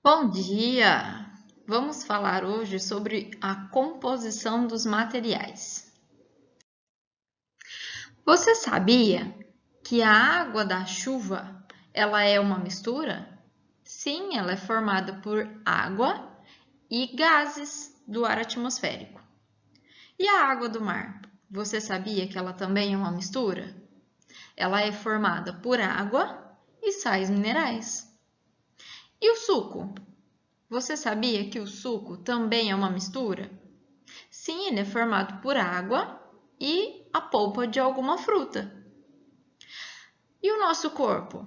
Bom dia! Vamos falar hoje sobre a composição dos materiais. Você sabia que a água da chuva, ela é uma mistura? Sim, ela é formada por água e gases do ar atmosférico. E a água do mar? Você sabia que ela também é uma mistura? Ela é formada por água e sais minerais. E o suco? Você sabia que o suco também é uma mistura? Sim, ele é formado por água e a polpa de alguma fruta. E o nosso corpo?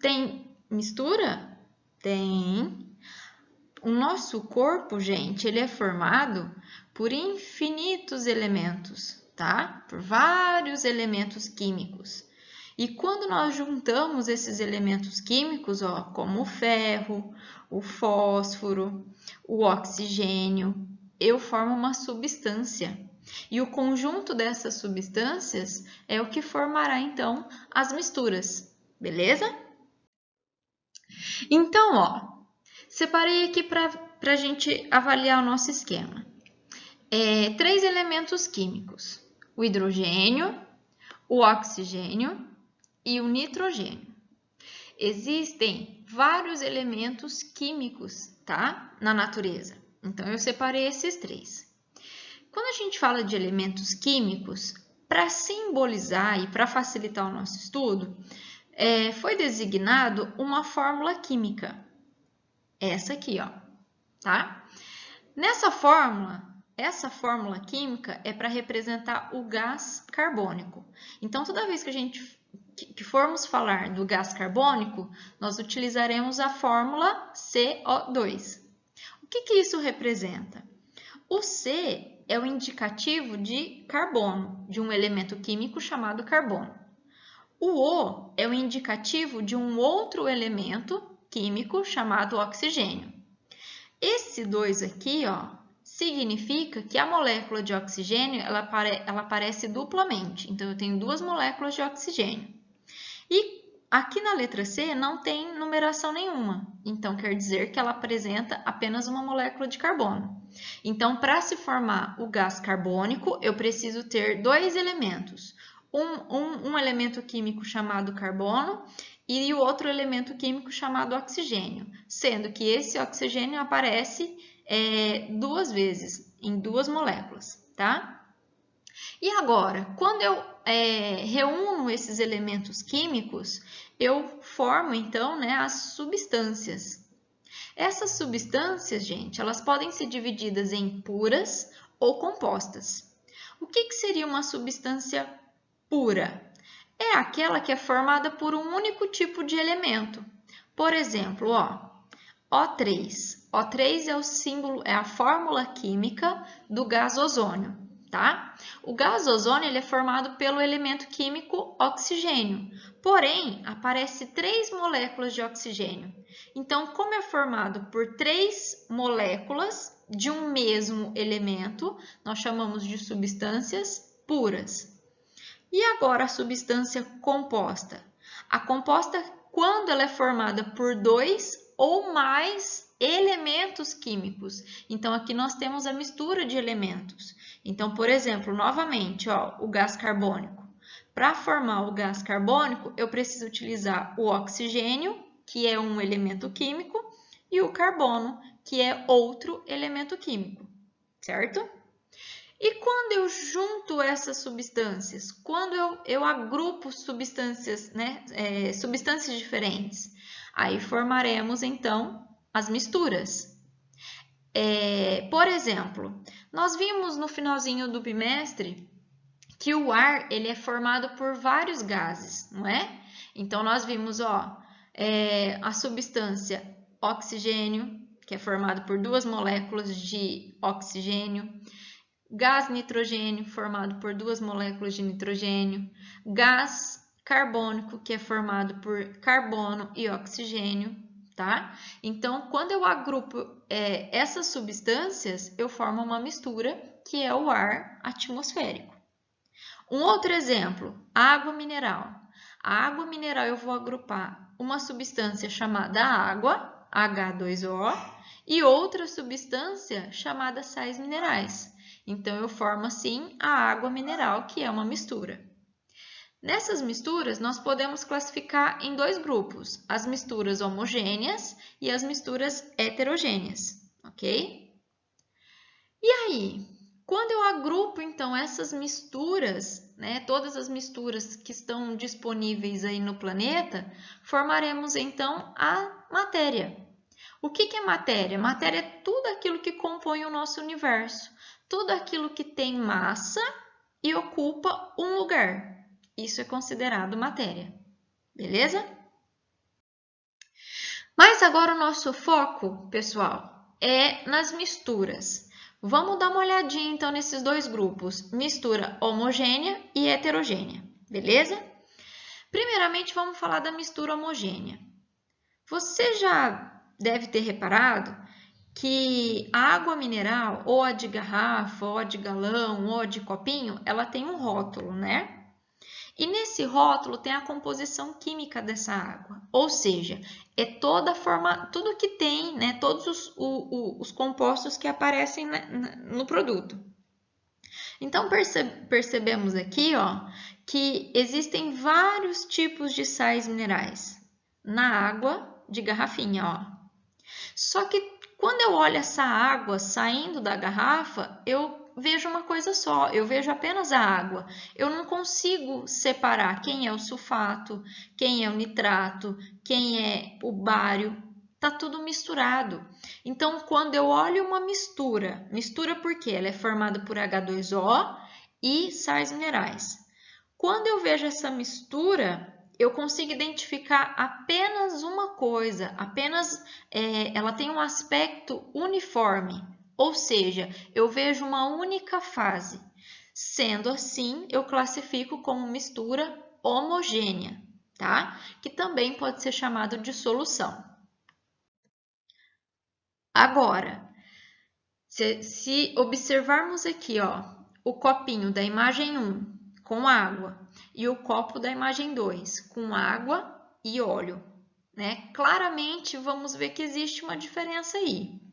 Tem mistura? Tem. O nosso corpo, gente, ele é formado por infinitos elementos, tá? Por vários elementos químicos. E quando nós juntamos esses elementos químicos, ó, como o ferro, o fósforo, o oxigênio, eu formo uma substância. E o conjunto dessas substâncias é o que formará então as misturas, beleza? Então, ó, separei aqui para a gente avaliar o nosso esquema. Três elementos químicos: o hidrogênio, o oxigênio e o nitrogênio. Existem vários elementos químicos, tá? Na natureza. Então, eu separei esses três. Quando a gente fala de elementos químicos, para simbolizar e para facilitar o nosso estudo, foi designado uma fórmula química. Essa aqui, ó, tá? Essa fórmula química é para representar o gás carbônico. Então, toda vez que a gente que formos falar do gás carbônico, nós utilizaremos a fórmula CO2. O que isso representa? O C é o indicativo de carbono, de um elemento químico chamado carbono. O O é o indicativo de um outro elemento químico chamado oxigênio. Esse 2 aqui, ó, significa que a molécula de oxigênio ela aparece duplamente. Então, eu tenho duas moléculas de oxigênio. E aqui na letra C não tem numeração nenhuma. Então, quer dizer que ela apresenta apenas uma molécula de carbono. Então, para se formar o gás carbônico, eu preciso ter dois elementos. Um elemento químico chamado carbono e o outro elemento químico chamado oxigênio, sendo que esse oxigênio aparece duas vezes, em duas moléculas, tá? E agora, quando eu reúno esses elementos químicos, eu formo então, né, as substâncias. Essas substâncias, gente, elas podem ser divididas em puras ou compostas. O que seria uma substância pura? É aquela que é formada por um único tipo de elemento. Por exemplo, ó, O3. O3 é o símbolo, é a fórmula química do gás ozônio, tá? O gás ozônio ele é formado pelo elemento químico oxigênio, porém aparece três moléculas de oxigênio. Então, como é formado por três moléculas de um mesmo elemento, nós chamamos de substâncias puras. E agora a substância composta? A composta, quando ela é formada por dois ou mais elementos químicos. Então, aqui nós temos a mistura de elementos. Então, por exemplo, novamente, ó, o gás carbônico. Para formar o gás carbônico, eu preciso utilizar o oxigênio, que é um elemento químico, e o carbono, que é outro elemento químico, certo? E quando eu junto essas substâncias, quando eu agrupo substâncias, né, substâncias diferentes, aí formaremos então as misturas. Por exemplo, nós vimos no finalzinho do bimestre que o ar ele é formado por vários gases, não é? Então nós vimos, ó, a substância oxigênio, que é formado por duas moléculas de oxigênio, gás nitrogênio, formado por duas moléculas de nitrogênio, gás carbônico, que é formado por carbono e oxigênio, tá? Então, quando eu agrupo essas substâncias, eu formo uma mistura, que é o ar atmosférico. Um outro exemplo, água mineral. A água mineral eu vou agrupar uma substância chamada água H2O, e outra substância chamada sais minerais. Então, eu formo assim a água mineral, que é uma mistura. Nessas misturas, nós podemos classificar em dois grupos, as misturas homogêneas e as misturas heterogêneas, ok? E aí, quando eu agrupo, então, essas misturas, né, todas as misturas que estão disponíveis aí no planeta, formaremos, então, a matéria. O que é matéria? Matéria é tudo aquilo que compõe o nosso universo, tudo aquilo que tem massa e ocupa um lugar. Isso é considerado matéria, beleza? Mas agora o nosso foco, pessoal, é nas misturas. Vamos dar uma olhadinha então nesses dois grupos, mistura homogênea e heterogênea, beleza? Primeiramente, vamos falar da mistura homogênea. Você já deve ter reparado que a água mineral, ou a de garrafa, ou a de galão, ou a de copinho, ela tem um rótulo, né? E nesse rótulo tem a composição química dessa água, ou seja, é toda a forma, tudo que tem, né, todos os compostos que aparecem no produto. Então percebemos aqui, ó, que existem vários tipos de sais minerais na água de garrafinha, ó. Só que quando eu olho essa água saindo da garrafa, eu vejo uma coisa só, eu vejo apenas a água. Eu não consigo separar quem é o sulfato, quem é o nitrato, quem é o bário. Tá tudo misturado. Então, quando eu olho uma mistura porque ela é formada por H2O e sais minerais. Quando eu vejo essa mistura, eu consigo identificar apenas uma coisa, ela tem um aspecto uniforme, ou seja, eu vejo uma única fase. Sendo assim, eu classifico como mistura homogênea, tá? Que também pode ser chamado de solução. Agora, se observarmos aqui, ó, o copinho da imagem 1 com água e o copo da imagem 2 com água e óleo, né? Claramente vamos ver que existe uma diferença aí.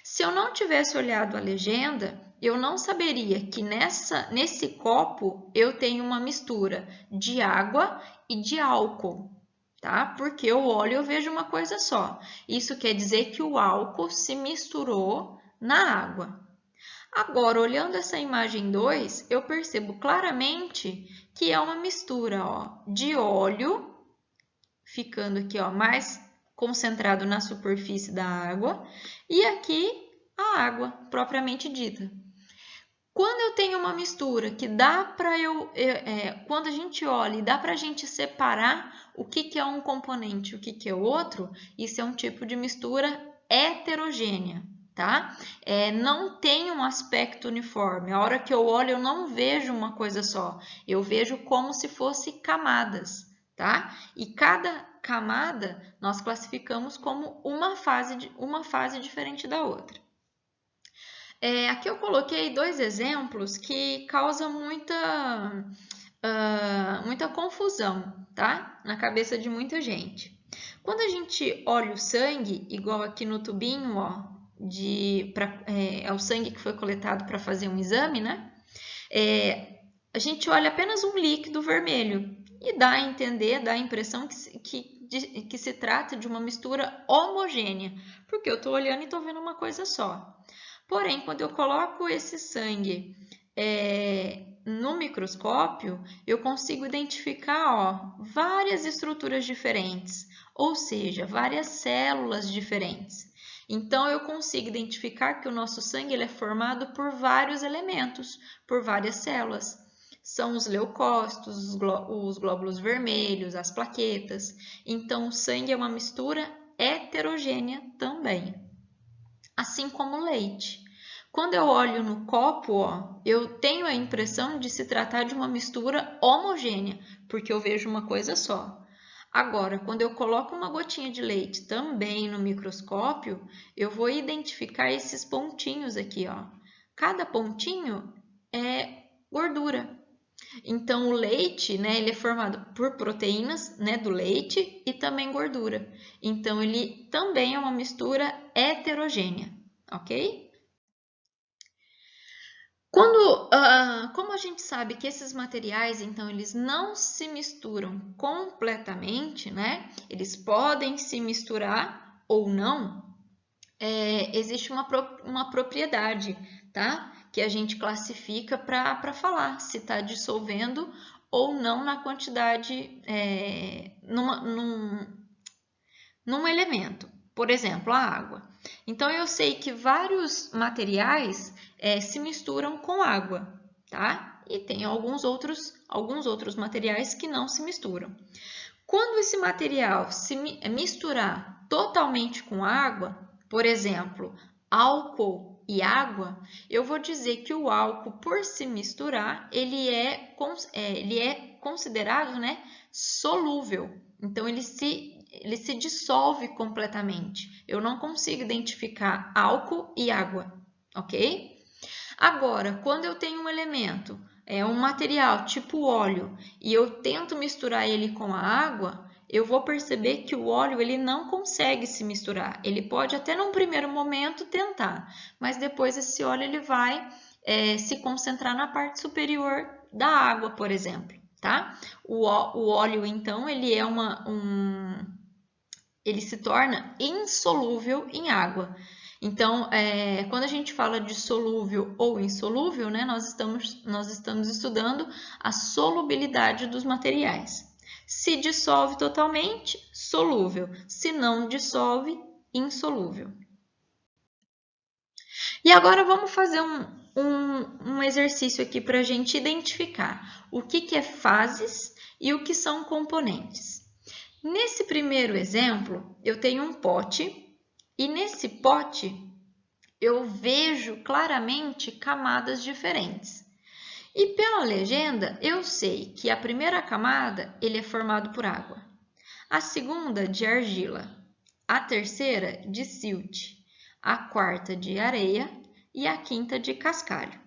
Se eu não tivesse olhado a legenda, eu não saberia que nesse copo eu tenho uma mistura de água e de álcool, tá? Porque o óleo eu vejo uma coisa só. Isso quer dizer que o álcool se misturou na água. Agora, olhando essa imagem 2, eu percebo claramente que é uma mistura, ó, de óleo, ficando aqui, ó, mais concentrado na superfície da água, e aqui a água propriamente dita. Quando eu tenho uma mistura que dá para quando a gente olha e dá para a gente separar o que é um componente e o que é outro, isso é um tipo de mistura heterogênea, tá? Não tem um aspecto uniforme. A hora que eu olho, eu não vejo uma coisa só. Eu vejo como se fosse camadas, tá? E cada camada nós classificamos como uma fase diferente da outra. Aqui eu coloquei dois exemplos que causam muita confusão, tá? Na cabeça de muita gente. Quando a gente olha o sangue, igual aqui no tubinho, ó, é o sangue que foi coletado para fazer um exame, né? A gente olha apenas um líquido vermelho e dá a entender, dá a impressão que se trata de uma mistura homogênea, porque eu estou olhando e estou vendo uma coisa só. Porém, quando eu coloco esse sangue no microscópio, eu consigo identificar, ó, várias estruturas diferentes, ou seja, várias células diferentes. Então, eu consigo identificar que o nosso sangue ele é formado por vários elementos, por várias células. São os leucócitos, os glóbulos vermelhos, as plaquetas. Então, o sangue é uma mistura heterogênea também. Assim como o leite. Quando eu olho no copo, ó, eu tenho a impressão de se tratar de uma mistura homogênea, porque eu vejo uma coisa só. Agora, quando eu coloco uma gotinha de leite também no microscópio, eu vou identificar esses pontinhos aqui, ó. Cada pontinho é gordura. Então, o leite, né, ele é formado por proteínas, né, do leite e também gordura. Então, ele também é uma mistura heterogênea, ok? Como a gente sabe que esses materiais, então, eles não se misturam completamente, né? Eles podem se misturar ou não. Existe uma propriedade, tá? Que a gente classifica para falar se está dissolvendo ou não na quantidade, num elemento. Por exemplo, a água. Então, eu sei que vários materiais se misturam com água, tá? E tem alguns outros materiais que não se misturam. Quando esse material se misturar totalmente com água, por exemplo, álcool e água, eu vou dizer que o álcool, por se misturar, ele é considerado, né, solúvel. Então, ele se dissolve completamente. Eu não consigo identificar álcool e água, ok? Agora, quando eu tenho um elemento, um material tipo óleo, e eu tento misturar ele com a água, eu vou perceber que o óleo ele não consegue se misturar. Ele pode até num primeiro momento tentar, mas depois esse óleo ele vai se concentrar na parte superior da água, por exemplo, tá? O óleo, então, ele é ele se torna insolúvel em água. Então, quando a gente fala de solúvel ou insolúvel, né, nós estamos estudando a solubilidade dos materiais. Se dissolve totalmente, solúvel. Se não dissolve, insolúvel. E agora vamos fazer um exercício aqui para a gente identificar o que é fases e o que são componentes. Nesse primeiro exemplo, eu tenho um pote e nesse pote eu vejo claramente camadas diferentes. E pela legenda, eu sei que a primeira camada ele é formado por água, a segunda de argila, a terceira de silt, a quarta de areia e a quinta de cascalho.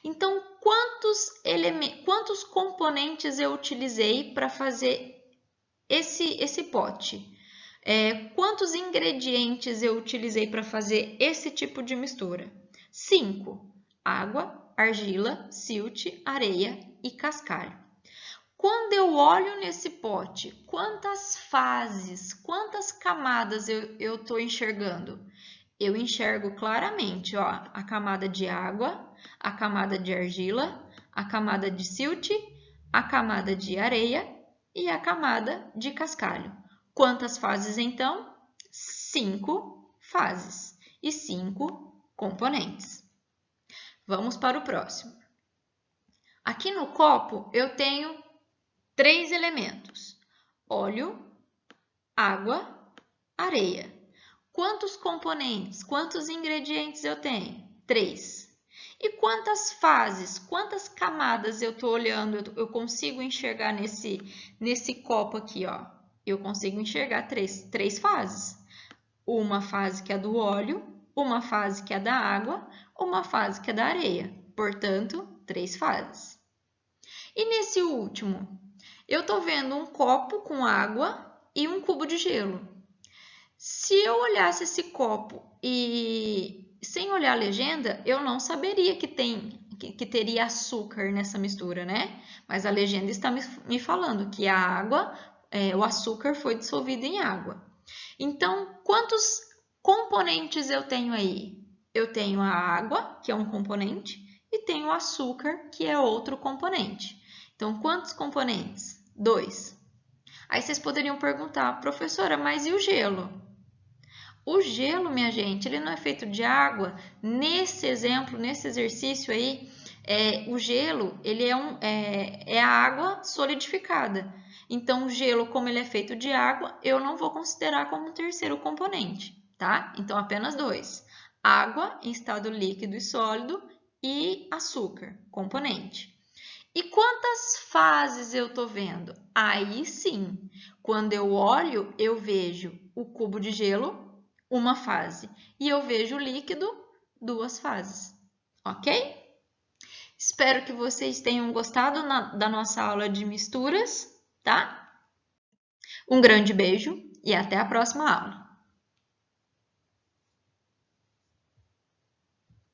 Então, quantos componentes eu utilizei para fazer esse pote? Quantos ingredientes eu utilizei para fazer esse tipo de mistura? 5. Água, argila, silt, areia e cascalho. Quando eu olho nesse pote, quantas fases, quantas camadas eu estou enxergando? Eu enxergo claramente, ó, a camada de água, a camada de argila, a camada de silt, a camada de areia e a camada de cascalho. Quantas fases, então? 5 fases e 5 componentes. Vamos para o próximo. Aqui no copo eu tenho 3 elementos: óleo, água, areia. Quantos componentes, quantos ingredientes eu tenho? 3. E quantas fases, quantas camadas eu estou olhando, eu consigo enxergar nesse copo aqui, ó? Eu consigo enxergar três fases. Uma fase que é do óleo, uma fase que é da água, uma fase que é da areia. Portanto, 3 fases. E nesse último, eu estou vendo um copo com água e um cubo de gelo. Se eu olhasse esse copo e sem olhar a legenda, eu não saberia que teria açúcar nessa mistura, né? Mas a legenda está me falando que a água, o açúcar foi dissolvido em água. Então, quantos componentes eu tenho aí? Eu tenho a água, que é um componente, e tenho o açúcar, que é outro componente. Então, quantos componentes? 2. Aí vocês poderiam perguntar, professora, mas e o gelo? O gelo, minha gente, ele não é feito de água. Nesse exemplo, nesse exercício aí, o gelo ele é a água solidificada. Então, o gelo, como ele é feito de água, eu não vou considerar como um terceiro componente, tá? Então, apenas 2. Água em estado líquido e sólido e açúcar, componente. E quantas fases eu estou vendo? Aí sim, quando eu olho, eu vejo o cubo de gelo, uma fase, e eu vejo o líquido, 2 fases, ok? Espero que vocês tenham gostado da nossa aula de misturas, tá? Um grande beijo e até a próxima aula!